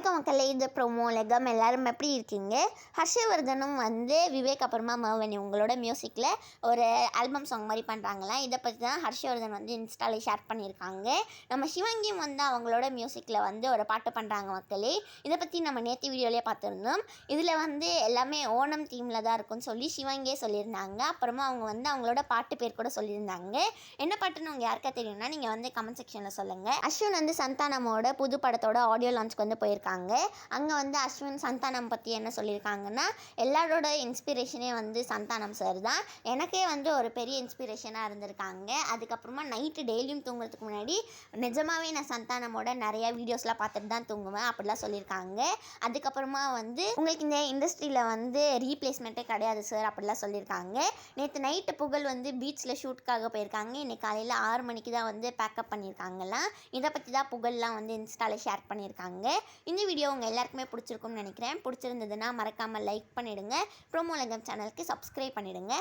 வணக்கம் மக்களே, இது ப்ரோமோ உலகம். எல்லாரும் எப்படி இருக்கீங்க? ஹர்ஷவர்தனும் விவேக் அப்புறமா மர்வனி உங்களோட மியூசிக்கில் ஒரு ஆல்பம் சாங் மாதிரி பண்ணுறாங்களாம். இதை பற்றி தான் ஹர்ஷவர்தன் இன்ஸ்டாவில் ஷேர் பண்ணியிருக்காங்க. நம்ம சிவங்கியும் அவங்களோட மியூசிக்கில் ஒரு பாட்டு பண்ணுறாங்க மக்களே. இதை பற்றி நம்ம நேற்று வீடியோலேயே பார்த்துருந்தோம். இதில் எல்லாமே ஓணம் தீமில் தான் இருக்குன்னு சொல்லி சிவங்கியே சொல்லியிருந்தாங்க. அப்புறமா அவங்க அவங்களோட பாட்டு பேர் கூட சொல்லியிருந்தாங்க. என்ன பாட்டுன்னு உங்கள் யாருக்கா தெரியும்னா நீங்கள் கமெண்ட் செக்ஷனில் சொல்லுங்கள். அஸ்வின் சந்தானமோட புது படத்தோட ஆடியோ லான்ச்க்கு போயிருக்காங்க. அங்கே அஸ்வின் சந்தானம் பற்றி என்ன சொல்லியிருக்காங்கன்னா, எல்லாரோட இன்ஸ்பிரேஷனே சந்தானம் சார் தான். எனக்கே ஒரு பெரிய இன்ஸ்பிரேஷனாக இருந்திருக்காங்க. அதுக்கப்புறமா நைட்டு டெய்லியும் தூங்குறதுக்கு முன்னாடி நிஜமாகவே நான் சந்தானமோட நிறைய வீடியோஸ்லாம் பார்த்துட்டு தான் தூங்குவேன் அப்படிலாம் சொல்லியிருக்காங்க. அதுக்கப்புறமா உங்களுக்கு இந்த இண்டஸ்ட்ரியில் ரீப்ளேஸ்மெண்ட்டே கிடையாது சார் அப்படிலாம் சொல்லியிருக்காங்க. நேற்று நைட்டு புகழ் பீச்சில் ஷூட்டுக்காக போயிருக்காங்க. இன்றைக்கி காலையில் 6 மணிக்கு தான் பேக்கப் பண்ணியிருக்காங்கலாம். இதை பற்றி தான் புகழ்லாம் இன்ஸ்டாவில் ஷேர் பண்ணியிருக்காங்க. இந்த வீடியோ உங்கள் எல்லாருக்குமே பிடிச்சிருக்கும்னு நினைக்கிறேன். பிடிச்சிருந்ததுன்னா மறக்காமல் லைக் பண்ணிவிடுங்க. ப்ரோமோ உலகம் சேனலுக்கு சப்ஸ்கிரைப் பண்ணிவிடுங்க.